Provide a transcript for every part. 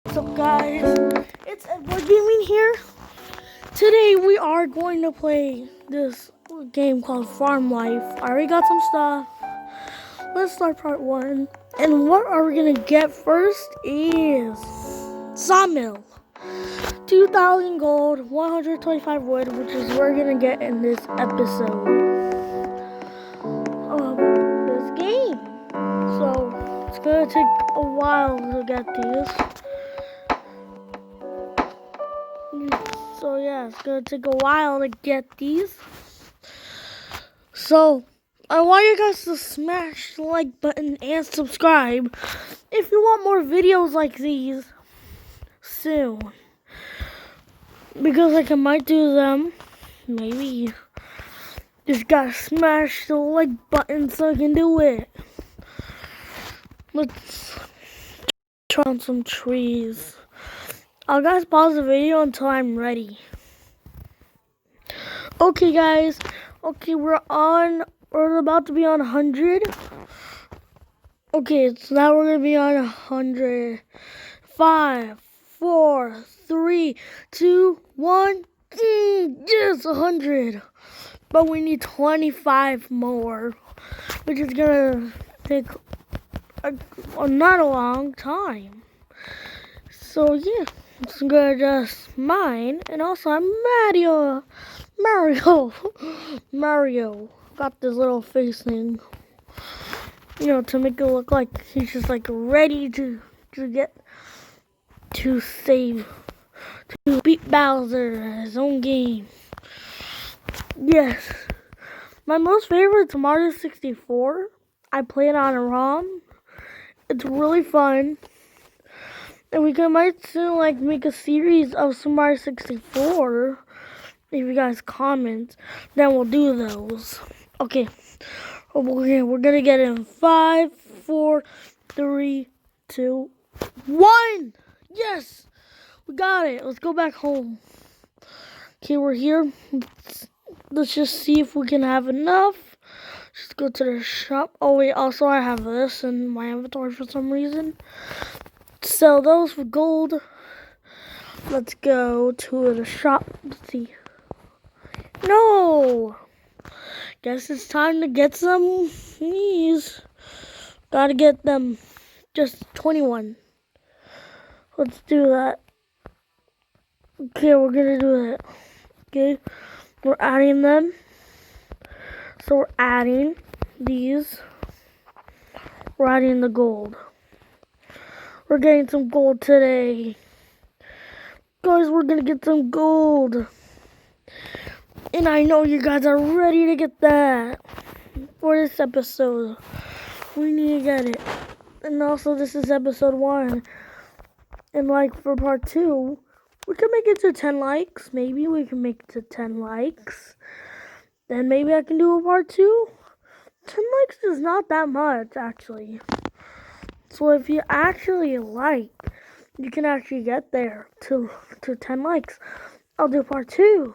What's up, guys? It's Edward Gaming here. Today we are going to play this game called Farm Life. I already got some stuff. Let's start part one. And what are we gonna get first is sawmill. 2,000 gold, 125 wood, which is what we're gonna get in this episode of this game. So it's gonna take a while to get these. So yeah, it's gonna take a while to get these. So I want you guys to smash the like button and subscribe if you want more videos like these soon. Because I might do them. Maybe. Just gotta smash the like button so I can do it. Let's try on some trees. I'll guys pause the video until I'm ready. Okay, guys. Okay, we're about to be on 100. Okay, so now we're gonna be on 100. 5, 4, 3, 2, 1. Yes, 100. But we need 25 more, which is gonna take not a long time. So yeah, it's gonna just mine, and also I'm Mario got this little face thing, to make it look like he's just like ready to get to save, to beat Bowser in his own game. Yes, my most favorite is Mario 64. I play it on a ROM. It's really fun. And we might soon make a series of Super Mario 64. If you guys comment, then we'll do those. Okay, we're gonna get in 5, 4, 3, 2, 1. Yes, we got it. Let's go back home. Okay, we're here. Let's just see if we can have enough. Just go to the shop. Oh wait, also I have this in my inventory for some reason. Sell those for gold. Let's go to the shop. Let's see. No! Guess it's time to get some these. Gotta get them. Just 21. Let's do that. Okay, we're gonna do that. Okay, we're adding them. So we're adding these. We're adding the gold. We're getting some gold today. Guys, we're gonna get some gold. And I know you guys are ready to get that for this episode. We need to get it. And also, this is episode 1. And for part 2, we can make it to 10 likes. Maybe we can make it to 10 likes. Then maybe I can do a part 2. 10 likes is not that much, actually. So if you actually like, you can actually get there to 10 likes. I'll do part 2.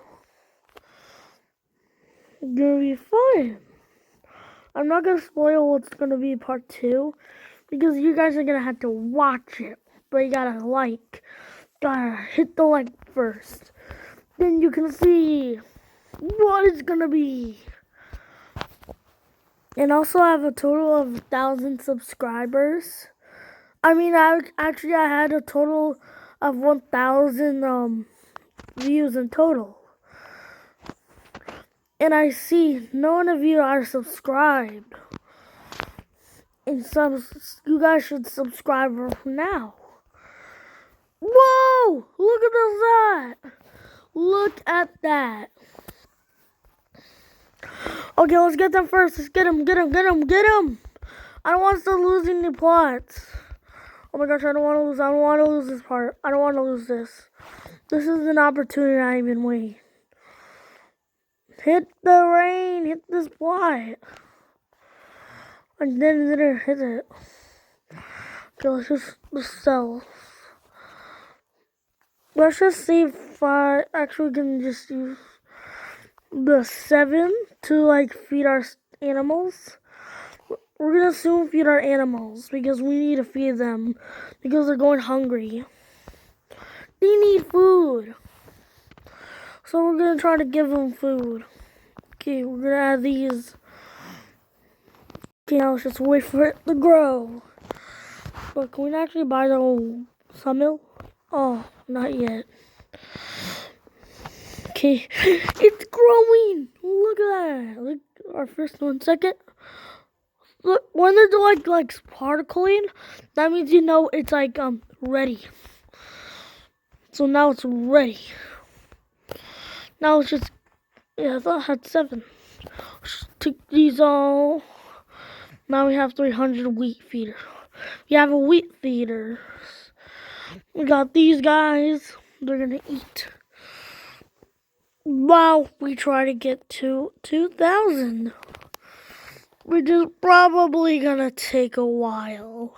It's gonna be fun. I'm not gonna spoil what's gonna be part 2 because you guys are gonna have to watch it. But you gotta hit the like first. Then you can see what it's gonna be. And also I have a total of 1,000 subscribers. I had a total of 1,000 views in total. And I see none of you are subscribed. And you guys should subscribe now. Whoa! Look at that! Look at that. Okay, let's get them first. Let's get them. I don't want to start losing the plots. Oh my gosh, I don't want to lose this part. I don't want to lose this. This is an opportunity I've been waiting. Hit the rain. Hit this plot. And then hit it. Okay, let's sell. Let's just see if I actually can just use the 7 to feed our animals. We're gonna soon feed our animals because we need to feed them because they're going hungry. They need food. So we're gonna try to give them food. Okay, we're gonna add these. Okay, now let's just wait for it to grow. But can we actually buy the whole sawmill? Oh, not yet. Okay, it's growing. Look at that. Look, our first 1 second. Look, when there's like particling, that means you know it's like ready. So now it's ready. Now it's just I thought I had 7. Just take these all. Now we have 300 wheat feeders. We have a wheat feeder. We got these guys. They're gonna eat. While we try to get to 2,000. Which is probably gonna take a while.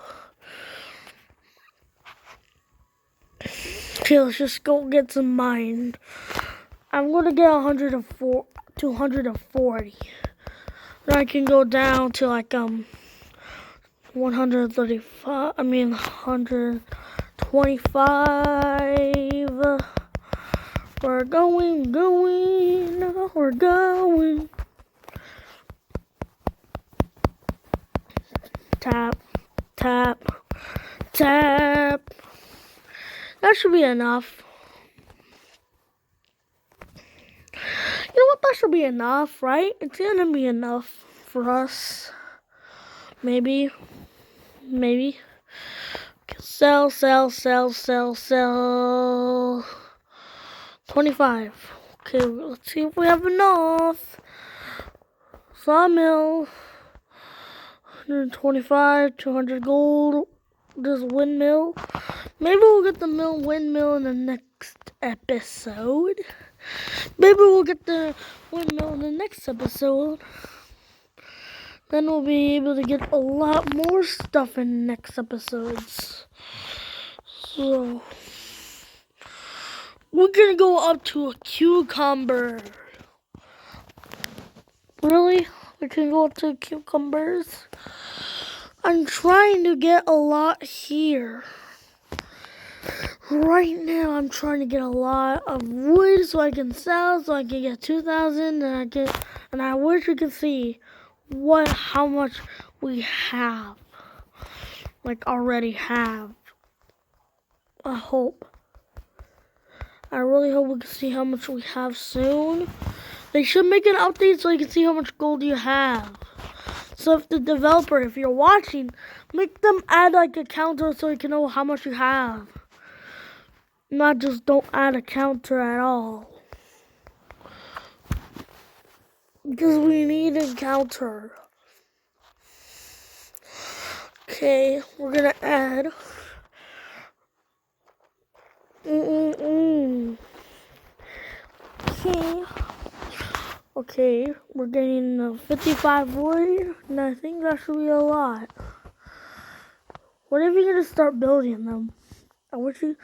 Okay, let's just go get some mine. I'm gonna get 240. Then I can go down to like 135. I mean 125. We're going. We're going. Tap, tap, tap. That should be enough. You know what? That should be enough, right? It's gonna be enough for us. Maybe. Sell. 25. Okay, let's see if we have enough. Sawmill. 125, 200 gold. This windmill. Maybe we'll get the windmill in the next episode. Maybe we'll get the windmill in the next episode. Then we'll be able to get a lot more stuff in next episodes. So we're gonna go up to a cucumber. Really? We can go up to cucumbers? I'm trying to get a lot here. Right now, I'm trying to get a lot of wood so I can sell, so I can get 2,000, and I wish you could see how much we have, like already have. I really hope we can see how much we have soon. They should make an update so you can see how much gold you have. So if the developer, if you're watching, make them add like a counter so you can know how much you have. Not just don't add a counter at all. Because we need a counter. Okay, we're gonna add. Okay, we're getting 55 wood, and I think that should be a lot. What if you're gonna start building them? What if you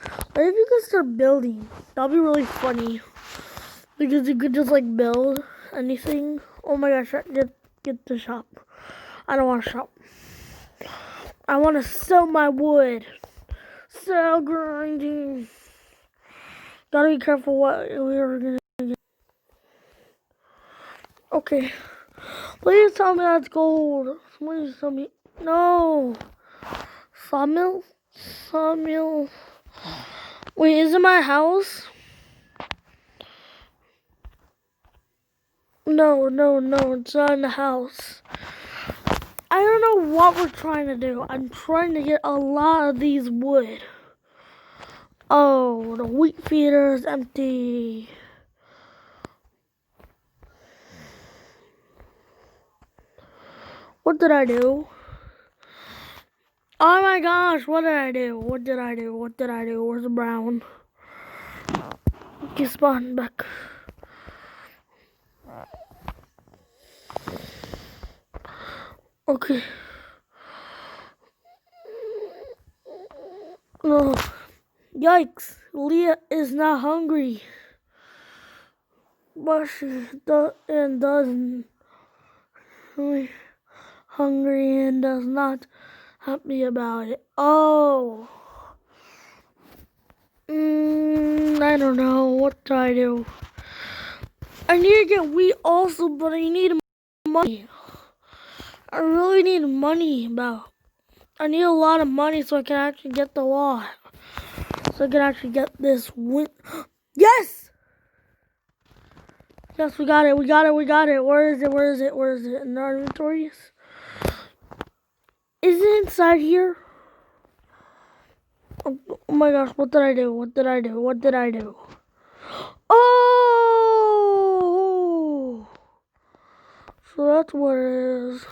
could start building? That'd be really funny. Because you could just like build anything. Oh my gosh, get the shop. I don't want to shop. I want to sell my wood. Sell grinding. Gotta be careful what we're gonna get. Okay. Please tell me that's gold. Please tell me. No. Sawmill? Wait, is it my house? No, it's not in the house. I don't know what we're trying to do. I'm trying to get a lot of these wood. Oh, the wheat feeder is empty. What did I do? Oh my gosh, what did I do? Where's the brown? Okay, spawn back. Okay. No. Yikes. Leah is not hungry. But she doesn't. Hungry and does not happy about it. Oh. I don't know. What do I do? I need to get wheat also, but I need money. I really need money, I need a lot of money so I can actually get the lot. So I can actually get this win. Yes! Yes, we got it. Where is it? In our inventories? Is it inside here? Oh my gosh, what did I do? Oh! So that's what it is.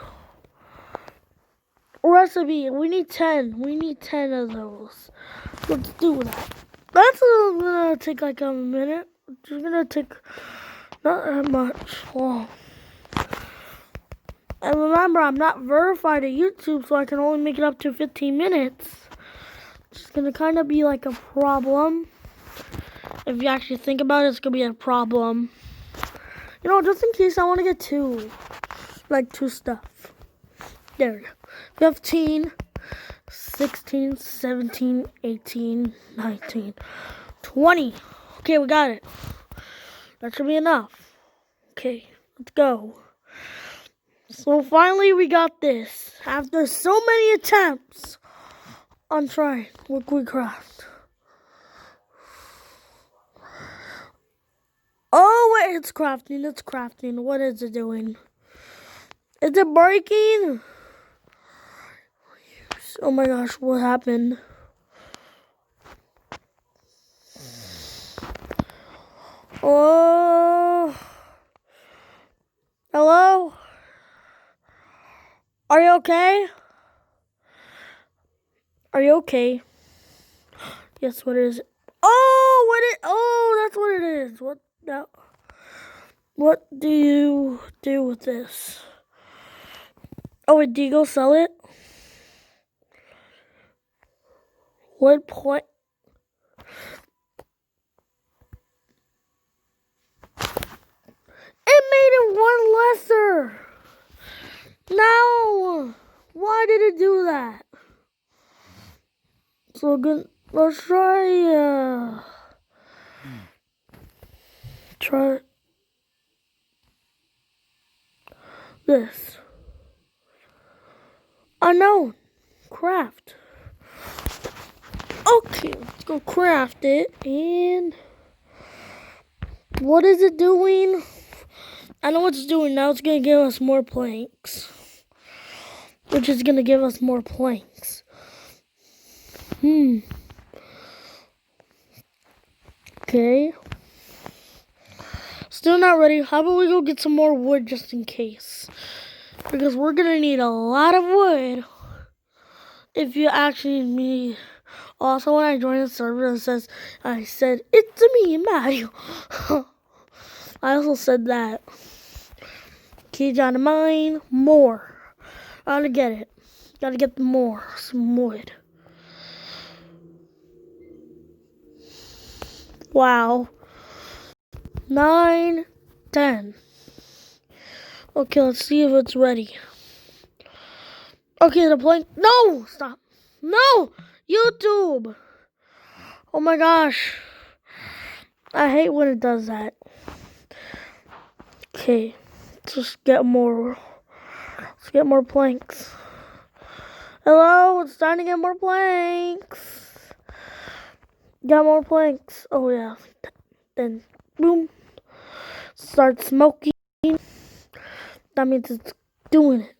Recipe. We need 10. We need 10 of those. Let's do that. That's gonna take like a minute. It's gonna take not that much long. And remember, I'm not verified at YouTube, so I can only make it up to 15 minutes. It's gonna kind of be like a problem. If you actually think about it, it's gonna be a problem. You know, just in case I want to get two stuff. There we go. 15, 16, 17, 18, 19, 20. Okay, we got it. That should be enough. Okay, let's go. So finally we got this. After so many attempts on trying Liquid Craft. Oh wait, it's crafting. What is it doing? Is it breaking? Oh my gosh, what happened? Oh. Hello? Are you okay? Are you okay? Yes, what is it? Oh, that's what it is. What do you do with this? Oh, wait, do you go sell it? What point? It made it one lesser. No. Why did it do that? So good. Let's try this. Unknown. Craft. Okay, let's go craft it. And what is it doing? I know what it's doing now. It's going to give us more planks. Which is going to give us more planks. Okay. Still not ready. How about we go get some more wood just in case? Because we're going to need a lot of wood. If you actually need me. Also, when I joined the server, I said, it's me, Mario. I also said that. Key down to mine. More. Gotta get it. Gotta get some wood. Wow. 9, 10. Okay, let's see if it's ready. Okay, the plank. No! Stop. No! YouTube! Oh my gosh. I hate when it does that. Okay. Just get more. Let's get more planks. Hello? It's time to get more planks. Got more planks. Oh yeah. Then boom. Start smoking. That means it's doing it.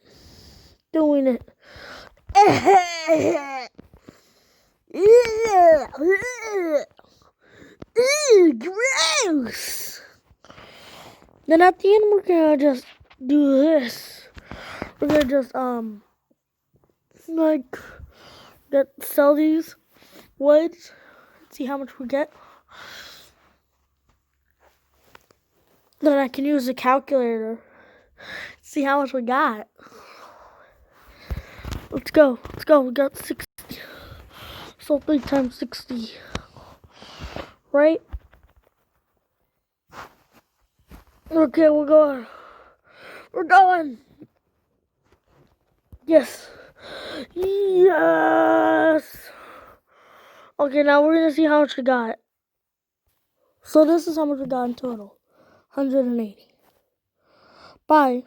Doing it. Gross. Then at the end we're gonna just do this. We're gonna just sell these woods. See how much we get. Then I can use the calculator. See how much we got. Let's go. We got 60. So 3 times 60. Right? Okay, we're going. Yes. Okay, now we're gonna see how much we got. So this is how much we got in total. 180. Bye.